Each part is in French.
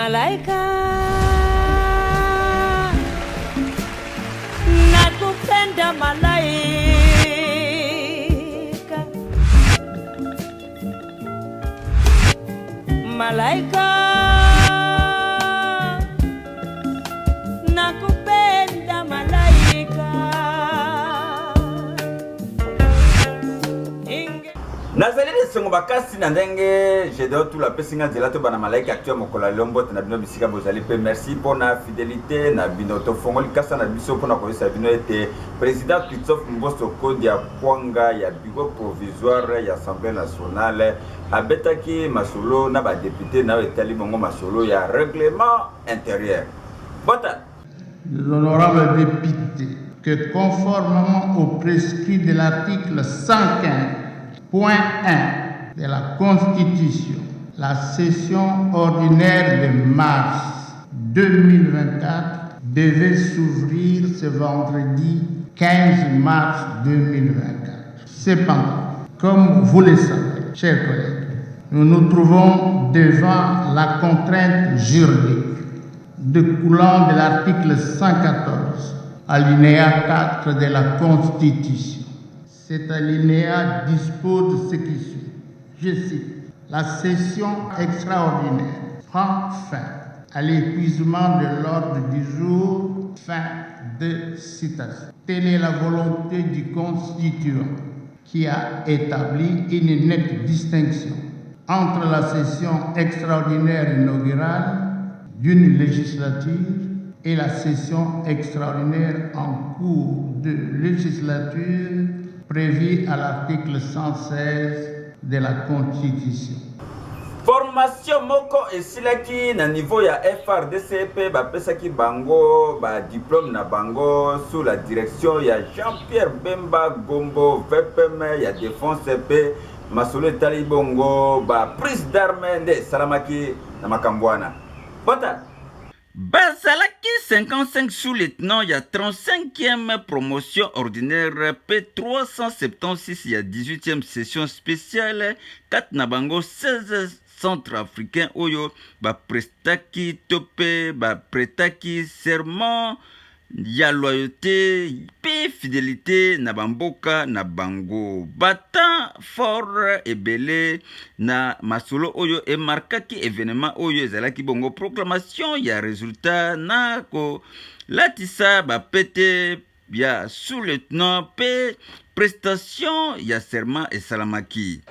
Malaika nakupenda malaika, malaika nakupenda malaika. Nazali de songo bakasi na ndenge j'ai de tout la pesinga zelato bana malaika actuellement mokola lombo na bino bisika bozali pe merci pour na fidélité na bino to fongoli kasa na biso pour na koyesa bino ete président Christophe Mbosso Kodi ya kwanga ya bureau provisoire ya Assemblée nationale abetaki masolo na ba député na etali bongo masolo ya règlement intérieur. Bota les honorables députés que conformément au prescrit de l'article 115.1 de la Constitution, la session ordinaire de mars 2024 devait s'ouvrir ce vendredi 15 mars 2024. Cependant, comme vous le savez, chers collègues, nous nous trouvons devant la contrainte juridique découlant de l'article 114, alinéa 4 de la Constitution. Cet alinéa dispose de ce qui suit. Je cite: la session extraordinaire prend fin à l'épuisement de l'ordre du jour. Fin de citation. Telle est la volonté du constituant qui a établi une nette distinction entre la session extraordinaire inaugurale d'une législature et la session extraordinaire en cours de législature prévue à l'article 116 de la Constitution. Formation moko esilaki na niveau ya FRDC ba pesaki bango ba diplôme na bango sous la direction ya Jean-Pierre Bemba Gombo VPM ya défense pe masolo etali bongo ba prise d'armes nde salamaki na makambwana. Bota bazalaki 55 sous-lieutenants, il y a 35e promotion ordinaire, P376, il y a 18e session spéciale, 4 nabango, 16 centrafricains, oyo, ba prestaki topé, ba pretaki serment, ya loyauté, pe fidélité, na bamboka, na bango, batan fort et belé, na masolo oyo, et marquaki événement oyo, ezalaki bongo proclamation, ya résultat, na ko, latissa, ba pete, ya sous-lieutenant, pe prestation, ya serment et salamaki.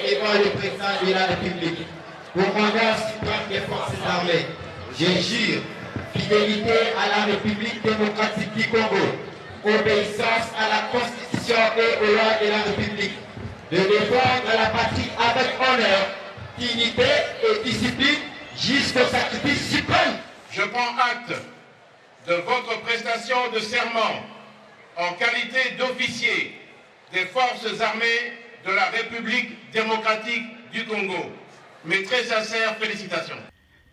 Devant le président de la République, commandant suprême des forces armées, je jure fidélité à la République démocratique du Congo, obéissance à la Constitution et aux lois de la République, de défendre la patrie avec honneur, dignité et discipline jusqu'au sacrifice suprême. Je prends acte de votre prestation de serment en qualité d'officier des forces armées de la République démocratique du Congo. Mes très sincères félicitations.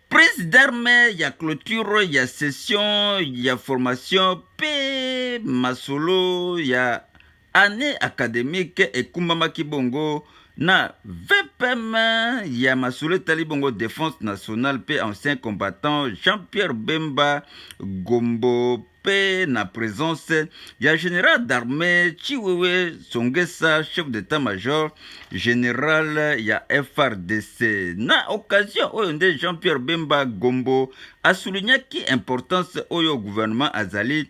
Prise d'armes, il y a clôture, il y a session, il y a formation, P, masolo, il y a année académique et Kumbamaki Bongo. Na VPM, il y a masolo talibongo défense nationale, P, ancien combattant, Jean-Pierre Bemba Gombo, P, na présence, il y a général d'armée, Chiwewe Songesa, chef d'état-major, général, il y a FRDC. Na occasion, Oyonde Jean-Pierre Bemba Gombo a souligné qui importance au gouvernement Azali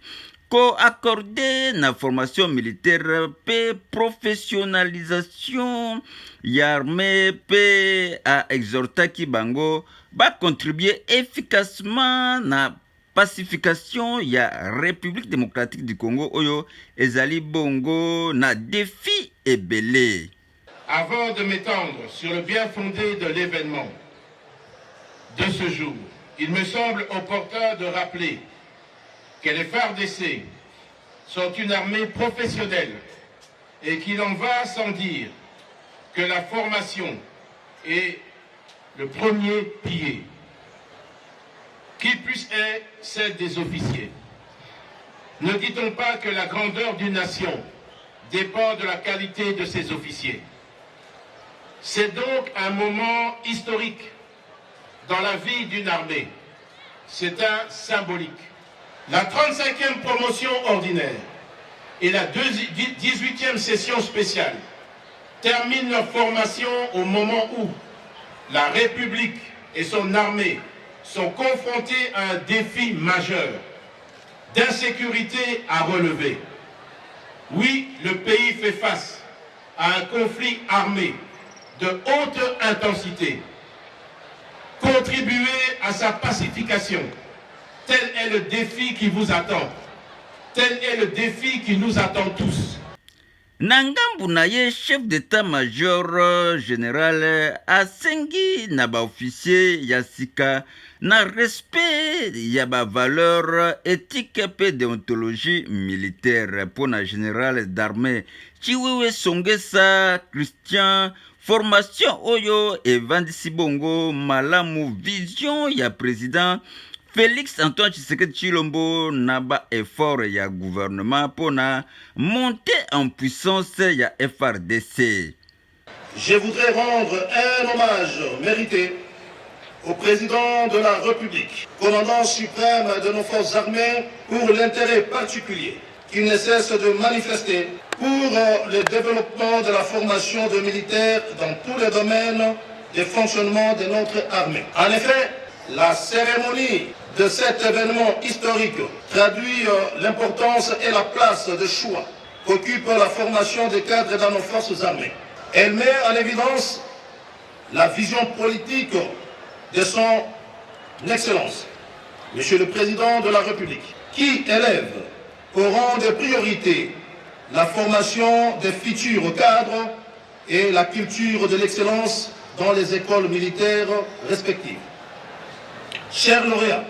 ko accordé na formation militaire pe professionnalisation l'armée pe a exhorté ki bango ba contribuer efficacement na pacification ya République démocratique du Congo oyo ezali bongo na défi ebele. Avant de m'étendre sur le bien fondé de l'événement de ce jour, il me semble opportun de rappeler que les FARDC sont une armée professionnelle et qu'il en va sans dire que la formation est le premier pilier, qui puisse être celle des officiers. Ne dit-on pas que la grandeur d'une nation dépend de la qualité de ses officiers? C'est donc un moment historique dans la vie d'une armée. C'est un symbolique. La 35e promotion ordinaire et la 18e session spéciale terminent leur formation au moment où la République et son armée sont confrontés à un défi majeur d'insécurité à relever. Oui, le pays fait face à un conflit armé de haute intensité. Contribuer à sa pacification, tel est le défi qui vous attend. Tel est le défi qui nous attend tous. Nangambu na ye chef d'état-major général asengi na ba officier ya sika na respect ya ba valeur éthique pe déontologie militaire pour na général d'armée Chiwewe Songesa Christian formation oyo evandisi bongo malamu vision ya président Félix Antoine Tshisekedi Tshilombo naba effort ya gouvernement pour na monter en puissance ya FRDC. Je voudrais rendre un hommage mérité au président de la République, commandant suprême de nos forces armées, pour l'intérêt particulier qu'il ne cesse de manifester pour le développement de la formation de militaires dans tous les domaines de fonctionnement de notre armée. En effet, la cérémonie de cet événement historique traduit l'importance et la place de choix qu'occupe la formation des cadres dans nos forces armées. Elle met en évidence la vision politique de son Excellence, Monsieur le Président de la République, qui élève au rang de priorité la formation des futurs cadres et la culture de l'excellence dans les écoles militaires respectives. Chers lauréats,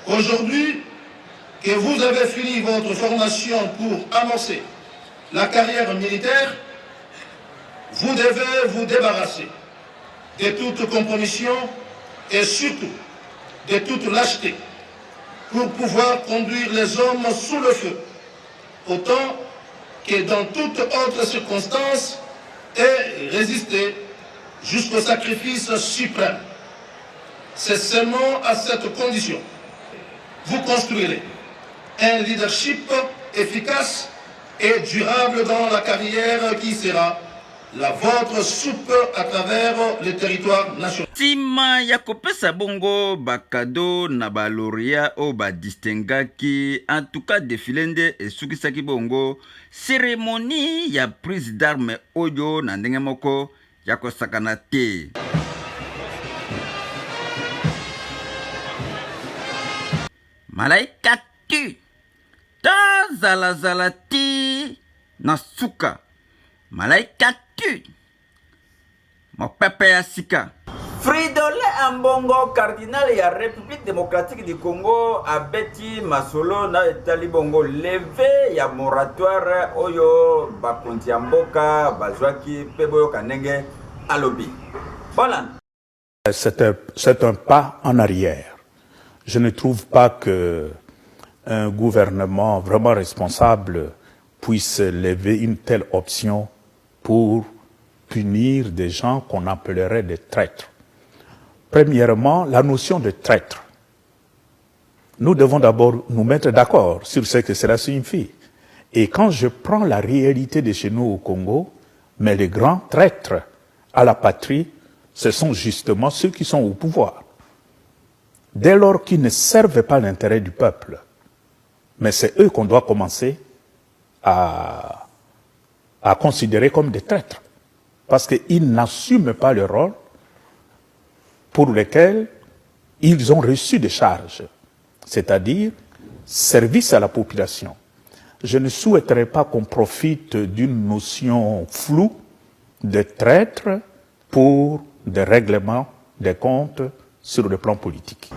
aujourd'hui que vous avez fini votre formation pour amorcer la carrière militaire, vous devez vous débarrasser de toute compromission et surtout de toute lâcheté pour pouvoir conduire les hommes sous le feu, autant que dans toute autre circonstance et résister jusqu'au sacrifice suprême. C'est seulement à cette condition vous construirez un leadership efficace et durable dans la carrière qui sera la vôtre soupe à travers le territoire national. Tima ya kopesa bongo bakado na baloria o ba distingaki en tout cas défilende et sukisaki bongo cérémonie ya prise d'armes oyo na ndenge moko ya kosakana te. Malaika tu ta zala ti na suka malaika tu mopepe ya sika. Fridolin Ambongo, cardinal ya République démocratique du Congo, abeti masolo na etali bongo levé ya moratoire oyo bakonti ya mboka bazwaki pe boyo kanenge alobi. Voilà. C'est un pas en arrière. Je ne trouve pas qu'un gouvernement vraiment responsable puisse lever une telle option pour punir des gens qu'on appellerait des traîtres. Premièrement, la notion de traître. Nous devons d'abord nous mettre d'accord sur ce que cela signifie. Et quand je prends la réalité de chez nous au Congo, mais les grands traîtres à la patrie, ce sont justement ceux qui sont au pouvoir. Dès lors qu'ils ne servent pas l'intérêt du peuple, mais c'est eux qu'on doit commencer à considérer comme des traîtres, parce qu'ils n'assument pas le rôle pour lequel ils ont reçu des charges, c'est-à-dire service à la population. Je ne souhaiterais pas qu'on profite d'une notion floue de traître pour des règlements des comptes sur le plan politique.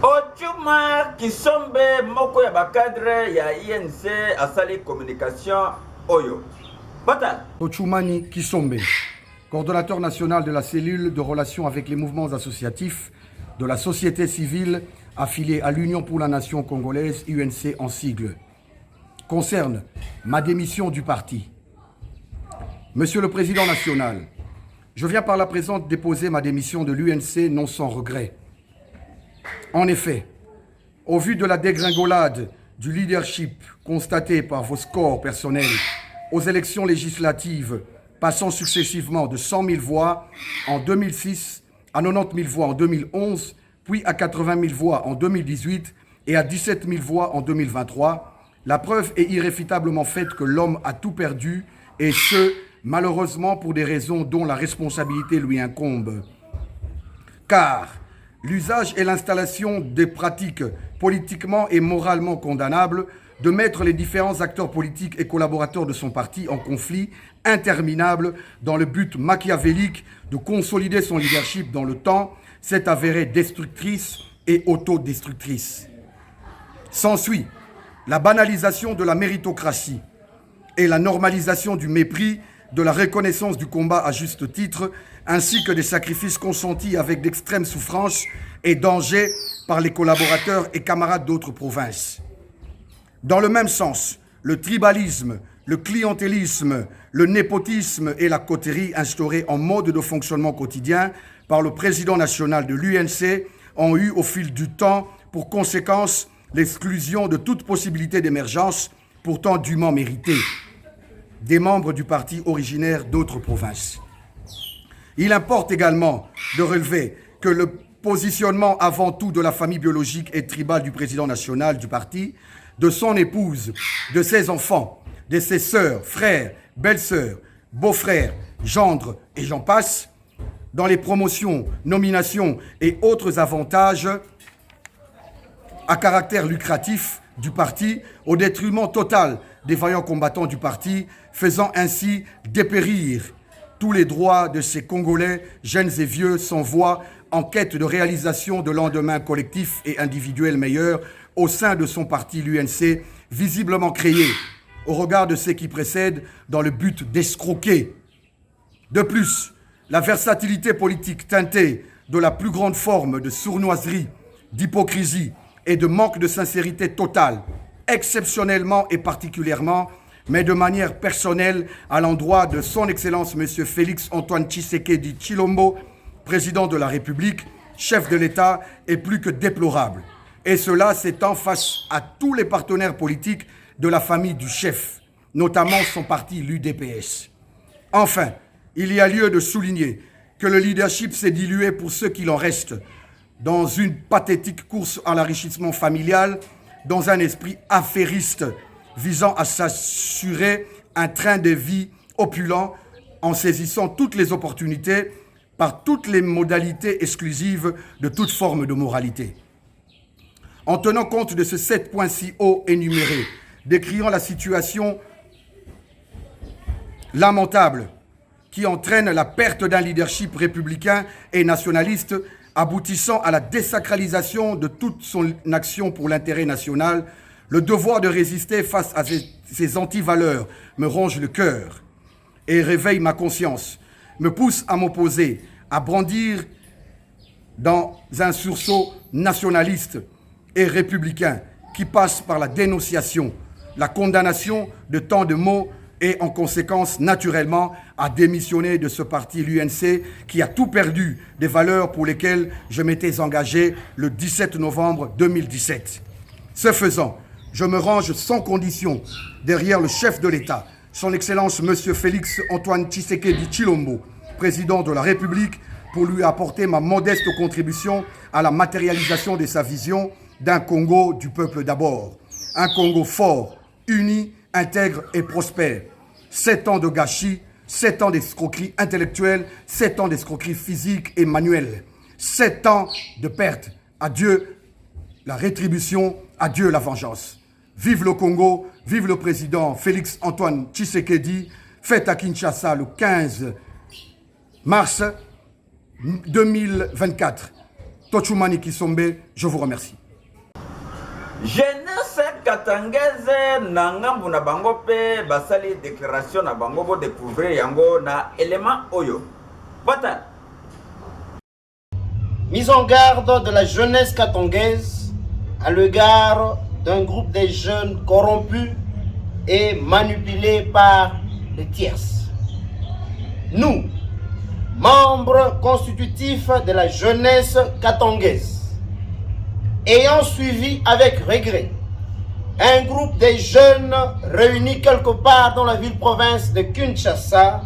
Ochuma Kisombe moko ya bakadre ya INC asali communication oyo. Bata. Ochumani Kisombe, coordonnateur national de la cellule de relations avec les mouvements associatifs de la société civile affiliée à l'Union pour la nation congolaise, UNC en sigle, concerne ma démission du parti. Monsieur le Président national, je viens par la présente déposer ma démission de l'UNC non sans regret. En effet, au vu de la dégringolade du leadership constaté par vos scores personnels aux élections législatives, passant successivement de 100 000 voix en 2006 à 90 000 voix en 2011, puis à 80 000 voix en 2018 et à 17 000 voix en 2023, la preuve est irréfutablement faite que l'homme a tout perdu, et ce, malheureusement pour des raisons dont la responsabilité lui incombe. Car l'usage et l'installation des pratiques politiquement et moralement condamnables de mettre les différents acteurs politiques et collaborateurs de son parti en conflit interminable dans le but machiavélique de consolider son leadership dans le temps s'est avérée destructrice et autodestructrice. S'ensuit la banalisation de la méritocratie et la normalisation du mépris, de la reconnaissance du combat à juste titre, ainsi que des sacrifices consentis avec d'extrêmes souffrances et dangers par les collaborateurs et camarades d'autres provinces. Dans le même sens, le tribalisme, le clientélisme, le népotisme et la coterie instaurés en mode de fonctionnement quotidien par le président national de l'UNC ont eu au fil du temps pour conséquence l'exclusion de toute possibilité d'émergence pourtant dûment méritée des membres du parti originaires d'autres provinces. Il importe également de relever que le positionnement avant tout de la famille biologique et tribale du président national du parti, de son épouse, de ses enfants, de ses sœurs, frères, belles-sœurs, beaux-frères, gendres et j'en passe, dans les promotions, nominations et autres avantages à caractère lucratif du parti, au détriment total des vaillants combattants du parti, faisant ainsi dépérir tous les droits de ces Congolais, jeunes et vieux, sans voix, en quête de réalisation de lendemains collectifs et individuels meilleurs au sein de son parti, l'UNC, visiblement créé au regard de ce qui précède dans le but d'escroquer. De plus, la versatilité politique teintée de la plus grande forme de sournoiserie, d'hypocrisie et de manque de sincérité totale, exceptionnellement et particulièrement, mais de manière personnelle à l'endroit de son Excellence M. Félix Antoine Tshisekedi Tshilombo, président de la République, chef de l'État, est plus que déplorable. Et cela s'étend face à tous les partenaires politiques de la famille du chef, notamment son parti, l'UDPS. Enfin, il y a lieu de souligner que le leadership s'est dilué pour ce qu'il en reste dans une pathétique course à l'enrichissement familial, dans un esprit affairiste visant à s'assurer un train de vie opulent en saisissant toutes les opportunités par toutes les modalités exclusives de toute forme de moralité. En tenant compte de ces 7 points si haut énumérés, décrivant la situation lamentable qui entraîne la perte d'un leadership républicain et nationaliste, aboutissant à la désacralisation de toute son action pour l'intérêt national, le devoir de résister face à ces antivaleurs me ronge le cœur et réveille ma conscience, me pousse à m'opposer, à brandir dans un sursaut nationaliste et républicain qui passe par la dénonciation, la condamnation de tant de maux et en conséquence, naturellement, à démissionner de ce parti, l'UNC, qui a tout perdu des valeurs pour lesquelles je m'étais engagé le 17 novembre 2017. Ce faisant, je me range sans condition derrière le chef de l'État, son Excellence M. Félix Antoine Tshisekedi Tshilombo, président de la République, pour lui apporter ma modeste contribution à la matérialisation de sa vision d'un Congo du peuple d'abord. Un Congo fort, uni, intègre et prospère. 7 ans de gâchis, 7 ans d'escroquerie intellectuelle, 7 ans d'escroquerie physique et manuelle. 7 ans de perte. Adieu la rétribution, adieu la vengeance. Vive le Congo, vive le président Félix Antoine Tshisekedi, fête à Kinshasa le 15 mars 2024. Tochumani Kisombe, je vous remercie. Jeunesse katangeze na ngambu na bango pe basali déclaration na bango bo découvrir yango na élément oyo. Bata. Mise en garde de la jeunesse katangaise à l'égard d'un groupe de jeunes corrompus et manipulés par les tierces. nous, membres constitutifs de la jeunesse katongaise, ayant suivi avec regret un groupe de jeunes réunis quelque part dans la ville-province de Kinshasa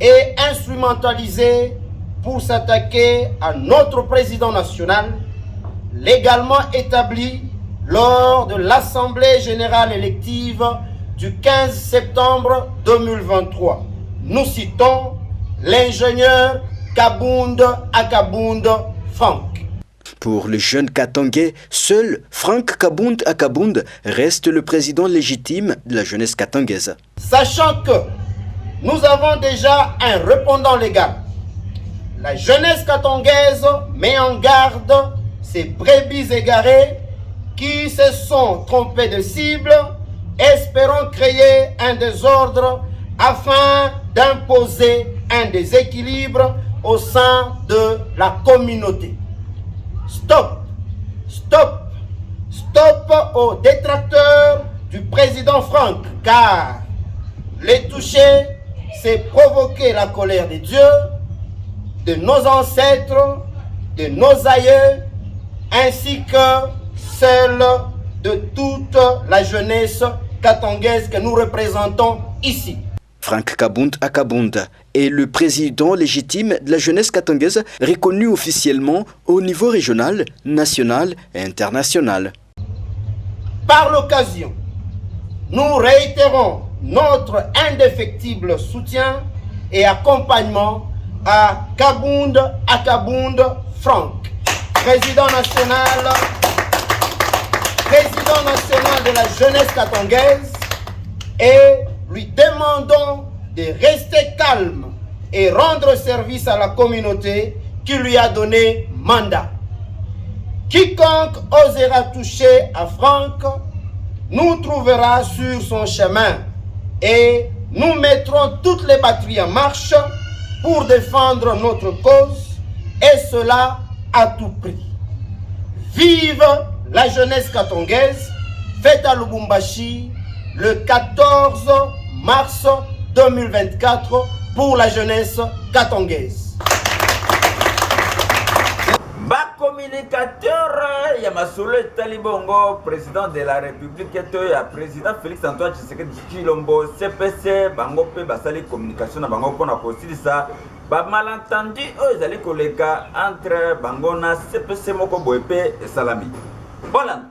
et instrumentalisés pour s'attaquer à notre président national, légalement établi lors de l'Assemblée générale élective du 15 septembre 2023. Nous citons l'ingénieur Kabound Akabound Franck. Pour le jeune Katangais, seul Franck Kabound Akabound reste le président légitime de la jeunesse katangaise. Sachant que nous avons déjà un répondant légal, la jeunesse katangaise met en garde ces brebis égarées qui se sont trompés de cible, espérant créer un désordre afin d'imposer un déséquilibre au sein de la communauté. Stop, stop, stop aux détracteurs du président Franck, car les toucher, c'est provoquer la colère des dieux, de nos ancêtres, de nos aïeux, ainsi que celle de toute la jeunesse katangaise que nous représentons ici. Franck Kabound Akabound est le président légitime de la jeunesse katangaise, reconnu officiellement au niveau régional, national et international. Par l'occasion, nous réitérons notre indéfectible soutien et accompagnement à Kabound Akabound Franck, président national de la jeunesse katangaise, et lui demandons de rester calme et rendre service à la communauté qui lui a donné mandat. Quiconque osera toucher à Franck nous trouvera sur son chemin et nous mettrons toutes les batteries en marche pour défendre notre cause, et cela à tout prix. Vive la jeunesse katangaise, fête à Lubumbashi le 14 mars 2024 pour la jeunesse katangaise. Communicateur Yamasolo Talibongo, président de la République, et président Félix Antoine Tshisekedi Tshilombo, CPC, Bangope, Basali Communication, Bango Pona Kosilisa, ba malentendu, ils allaient colléga entre Bangona, CPC Moko Boepe et Salami. Voilà.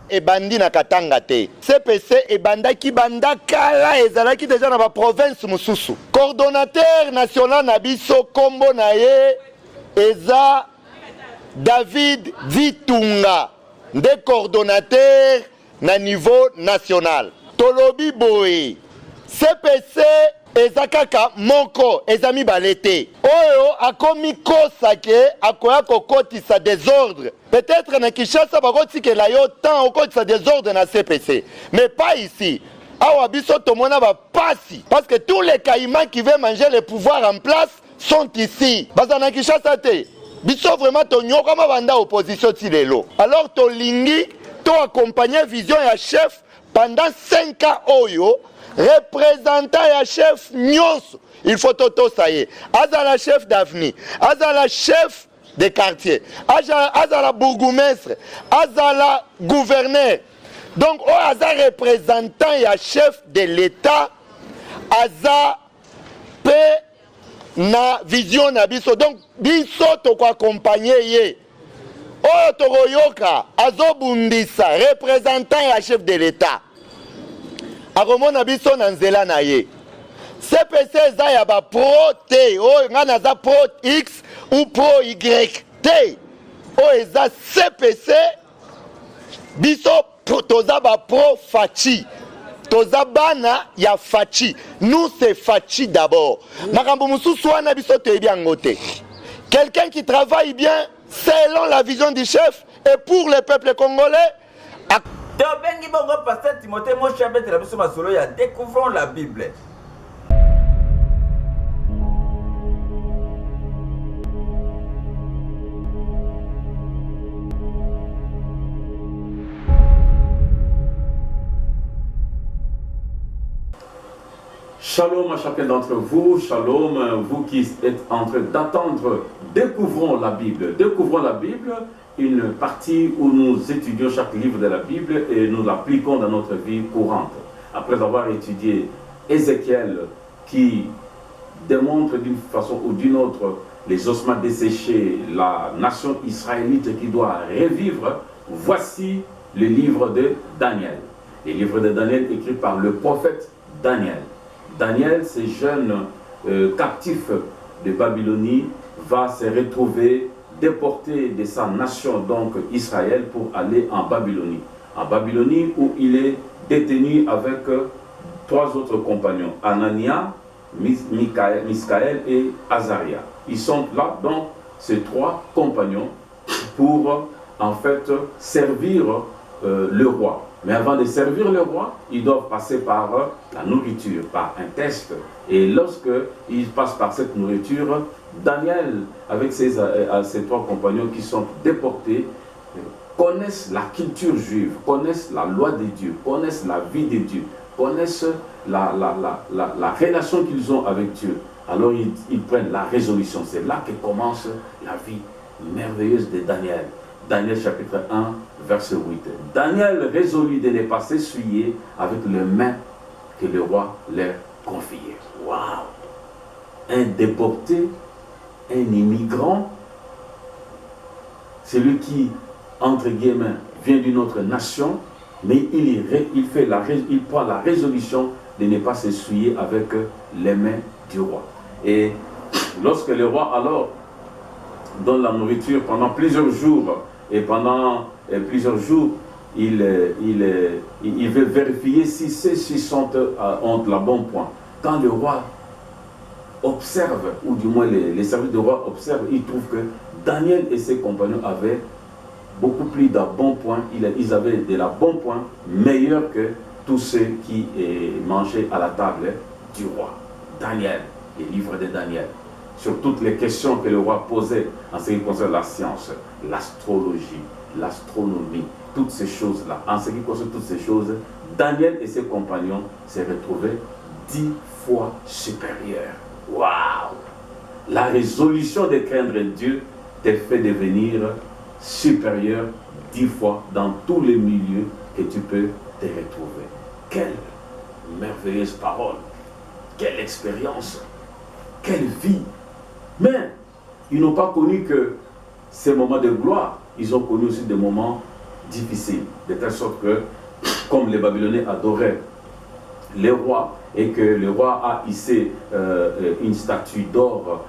Et bandi na katanga te. CPC et banda ki banda kala ezalaki déjà na ba province mususu. Coordonnateur national na biso kombo na ye eza David Vitunga, des coordonnateurs na niveau national. Tolobi Boe, CPC ezakaka moko ezami balete. Oyo akomi kosake akoya kokotisa désordre. Peut-être na Kinshasa bakoti ke la yo temps okotisa désordre na CPC, mais pas ici. Awa biso tomona ba pasi parce que tous les caïmans qui veulent manger le pouvoir en place sont ici. Baza na Kinshasa te. Biso vraiment to nyokama banda opposition tilelo. Alors to lingi to accompagner vision ya chef pendant 5 ans oyo représentant ya chef nyonso. Il faut toto ça y est. Azala chef d'avenir, azala chef de quartier, azala bourgmestre, azala gouverneur. Donc o azala représentant ya chef de l'État, aza pe na vision na biso. Donc biso toko accompagner ye oyo tokoyoka azobundisa représentant ya chef de l'État akomona biso na nzela na ye. CPC eza ya ba pro te oyo nga naza pro X ou pro Y te, oyo eza CPC biso toza ba pro Fachi. Tozabana ya Fachi. Nous c'est Fachi d'abord. Makambo mususu wana biso toyebi yango te. Quelqu'un qui travaille bien selon la vision du chef et pour le peuple congolais. Tobengi bongo pasteur Timothée Moshabet la biso masolo ya découvrons la Bible. Shalom à chacun d'entre vous, shalom, vous qui êtes en train d'attendre, découvrons la Bible, une partie où nous étudions chaque livre de la Bible et nous l'appliquons dans notre vie courante. Après avoir étudié Ézéchiel qui démontre d'une façon ou d'une autre les ossements desséchés, la nation israélite qui doit revivre, voici le livre de Daniel. Le livre de Daniel écrit par le prophète Daniel. Daniel, ce jeune captif de Babylonie, va se retrouver déporté de sa nation, donc Israël, pour aller en Babylonie. En Babylonie où il est détenu avec 3 autres compagnons, Anania, Miskaël et Azaria. Ils sont là, donc, ces 3 compagnons, pour en fait servir le roi. Mais avant de servir le roi, ils doivent passer par la nourriture, par un test. Et lorsqu'ils passent par cette nourriture, Daniel, avec ses 3 compagnons qui sont déportés, connaissent la culture juive, connaissent la loi de Dieu, connaissent la vie de Dieu, connaissent la relation qu'ils ont avec Dieu. Alors ils prennent la résolution. C'est là que commence la vie merveilleuse de Daniel. Daniel chapitre 1, verset 8. Daniel résolut de ne pas s'essuyer avec les mains que le roi leur confiait. Waouh! Un déporté, un immigrant, celui qui, entre guillemets, vient d'une autre nation, mais il prend la résolution de ne pas s'essuyer avec les mains du roi. Et lorsque le roi alors donne la nourriture pendant plusieurs jours, et pendant plusieurs jours, il veut vérifier si ceux-ci ont la bonne point. Quand le roi observe, ou du moins les serviteurs du roi observent, ils trouvent que Daniel et ses compagnons avaient beaucoup plus d'un bon point. Ils avaient de la bonne point meilleur que tous ceux qui mangeaient à la table du roi. Daniel, le livre de Daniel, sur toutes les questions que le roi posait en ce qui concerne la science, l'astrologie, l'astronomie, toutes ces choses-là. En ce qui concerne toutes ces choses, Daniel et ses compagnons s'est retrouvés 10 fois supérieurs. Waouh! La résolution de craindre Dieu te fait devenir supérieur 10 fois dans tous les milieux que tu peux te retrouver. Quelle merveilleuse parole! Quelle expérience! Quelle vie! Mais ils n'ont pas connu que ces moments de gloire, ils ont connu aussi des moments difficiles, de telle sorte que, comme les Babyloniens adoraient les rois, et que le roi a hissé une statue d'or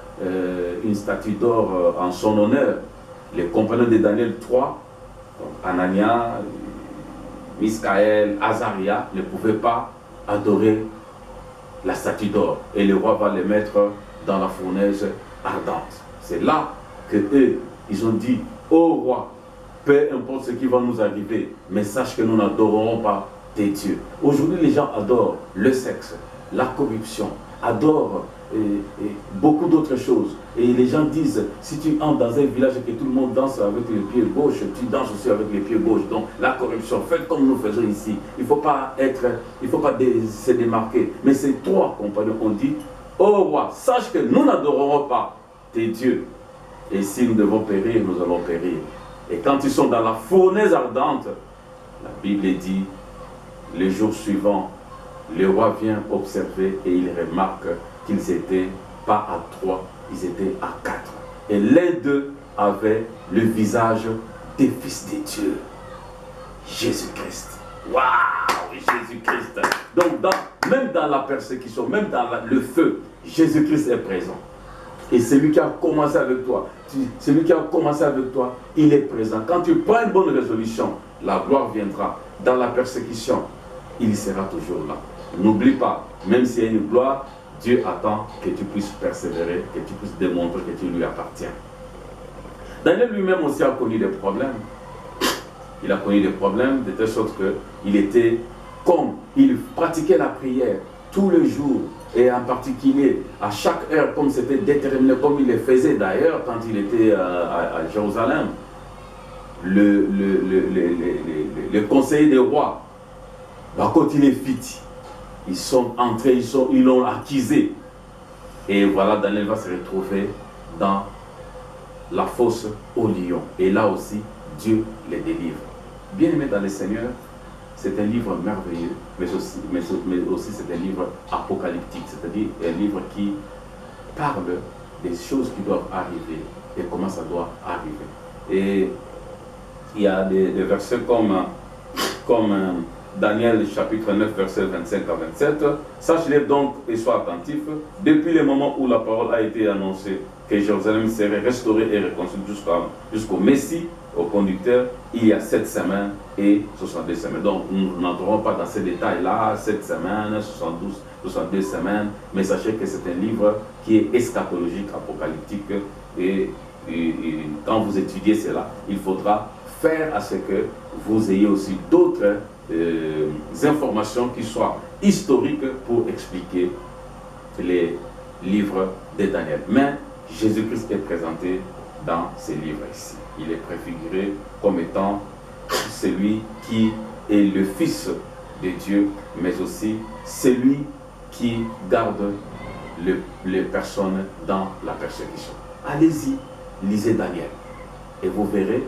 en son honneur, les compagnons de Daniel 3, Anania, Miskaël, Azaria, ne pouvaient pas adorer la statue d'or. Et le roi va les mettre dans la fournaise ardente. C'est là que eux, ils ont dit, ô roi, peu importe ce qui va nous arriver, mais sache que nous n'adorerons pas tes dieux. Aujourd'hui, les gens adorent le sexe, la corruption, adorent beaucoup d'autres choses. Et les gens disent, si tu entres dans un village et que tout le monde danse avec les pieds gauches, tu danses aussi avec les pieds gauches. Donc la corruption, faites comme nous faisons ici. Il ne faut pas se démarquer. Mais ces 3 compagnons ont dit, ô roi, sache que nous n'adorerons pas tes dieux. Et si nous devons périr, nous allons périr. Et quand ils sont dans la fournaise ardente, la Bible dit, le jour suivant, le roi vient observer et il remarque qu'ils n'étaient pas à 3, ils étaient à 4. Et l'un d'eux avait le visage des fils de Dieu. Jésus-Christ. Waouh, Jésus-Christ. Donc, même dans la persécution, même dans le feu, Jésus-Christ est présent. Et celui qui a commencé avec toi, il est présent. Quand tu prends une bonne résolution, la gloire viendra. Dans la persécution, il sera toujours là. N'oublie pas, même s'il y a une gloire, Dieu attend que tu puisses persévérer, que tu puisses démontrer que tu lui appartiens. Daniel lui-même aussi a connu des problèmes. Il a connu des problèmes de telle sorte qu'il était comme il pratiquait la prière tous les jours. Et en particulier, à chaque heure, comme c'était déterminé, comme il le faisait d'ailleurs quand il était à Jérusalem, le conseiller des rois, quand il est fit, ils sont entrés, ils l'ont accusé. Et voilà, Daniel va se retrouver dans la fosse au lion. Et là aussi, Dieu les délivre. Bien aimé dans le Seigneur, c'est un livre merveilleux, mais aussi c'est un livre apocalyptique, c'est-à-dire un livre qui parle des choses qui doivent arriver et comment ça doit arriver. Et il y a des versets comme Daniel chapitre 9 verset 25 à 27. Sachez-les donc et sois attentifs. Depuis le moment où la parole a été annoncée que Jérusalem serait restaurée et reconstruite jusqu'au Messie, au conducteur, il y a 7 semaines et 62 semaines. Donc nous n'entrerons pas dans ces détails-là, 7 semaines, 62 semaines, mais sachez que c'est un livre qui est eschatologique, apocalyptique, et quand vous étudiez cela, il faudra faire à ce que vous ayez aussi d'autres informations qui soient historiques pour expliquer les livres de Daniel. Mais Jésus-Christ est présenté dans ces livres ici. Il est préfiguré comme étant celui qui est le Fils de Dieu, mais aussi celui qui garde les personnes dans la persécution. Allez-y, lisez Daniel et vous verrez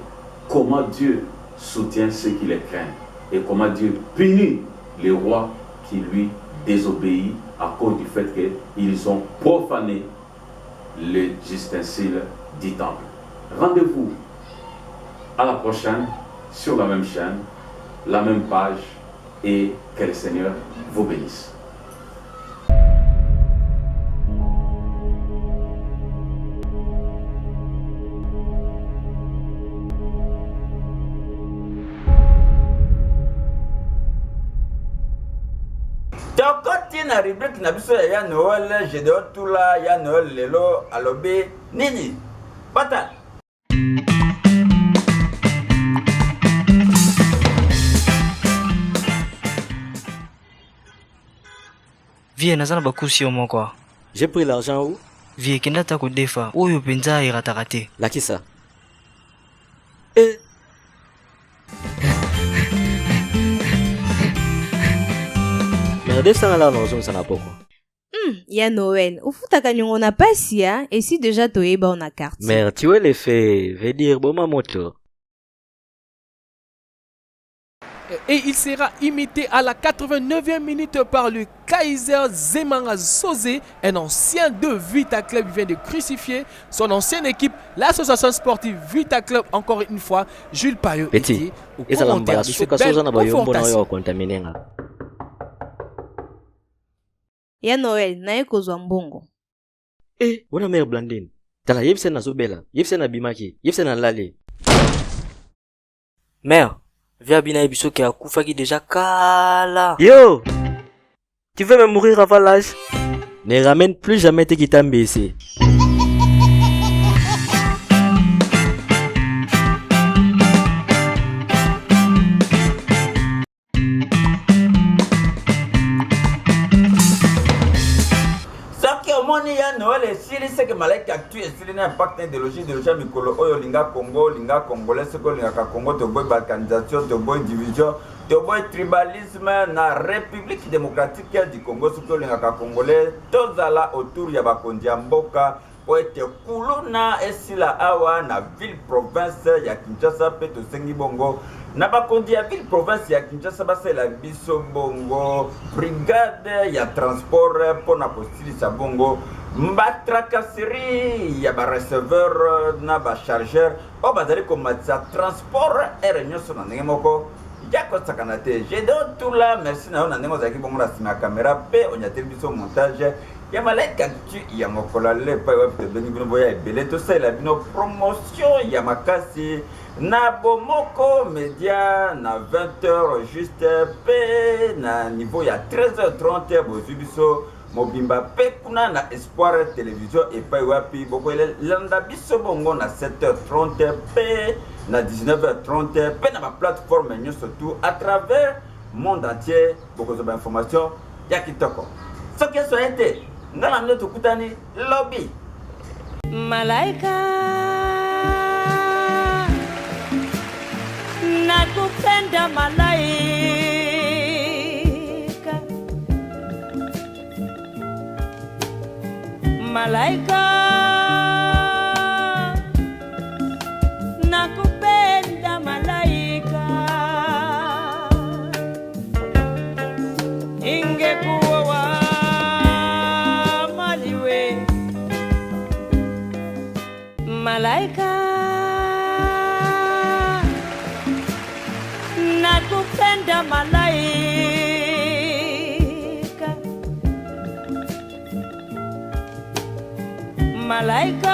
comment Dieu soutient ceux qui les craignent et comment Dieu punit les rois qui lui désobéissent à cause du fait qu'ils ont profané les ustensiles du temple. Rendez-vous à la prochaine sur la même chaîne, la même page, et que le Seigneur vous bénisse. tokoti na rubrique na biso ya Noël Gédéon Tula ya Noël lelo alobi nini bata Vie nazana bakusi yo moko. J'ai pris l'argent où? Vie kenda ta ko defa oyo penza iratakate. Lakisa. Eh. Merde sana la nozo sana poko. Ya Noël, ufutaka nyongo na pasi ya et si déjà toyeba on a carte. Merde, tu es l'effet, veut dire boma moto. Et il sera imité à la 89e minute par le Kaiser Zemanga Zozé, un ancien de Vita Club. Il vient de crucifier son ancienne équipe, l'association sportive Vita Club. Encore une fois, Jules Payot était au commentaire de cette belle confrontation. Ya Noël, naye kozwa mbongo. Eh, wana mère Blandine. Tala yebse na zobela, yebse na bimaki, yebse na lale. Mère, viens bina ebiso ki akufaki déjà kala. Yo! Tu veux me mourir avant l'âge? Ne ramène plus jamais tes kitambe ici. Moni ya Noël et Siri c'est que malaika actue et Siri n'a impact idéologie de l'Ocha Mikolo Oyo Linga Congo, Linga Congolais, ce que Linga Congo, te boy balkanisation, te boy division, te boy tribalisme na République démocratique du Congo, ce que Linga Congolais, tozala autour ya bakondi ya mboka, po ete kuluna esila awa na ville province ya Kinshasa pe to sengi bongo. Na bakondi ya ville province ya Kinshasa basela biso bongo brigade ya transport pona kosilisa bongo mbatrakaseri ya ba receveur na ba chargeur o bazali komatisa transport ere nyonso na ndenge moko yako sakana te Gédéon Tula merci na yo na ndenge ozalaki bongo na nsima ya kamera pe onyateli biso montage ya malaika tu ya mokolo le pa web te bengi bino boya ebele tosalela bino promotion ya makasi na bomoko média na 20h juste pe na niveau ya 13h30 bozwi biso mobimba pe kuna na Espoir télévision epai wapi bokoele landa biso bongo na 7h30 pe na 19h30 pe na ba plateforme nyonso tout à travers monde entier bokozoba information ya kitoko soki soye te ngala mne tukutani lobby malaika nakupenda malaika Malaika, nakupenda malaika, ingekuwa wa maliwe. Malaika, nakupenda malaika, malaika.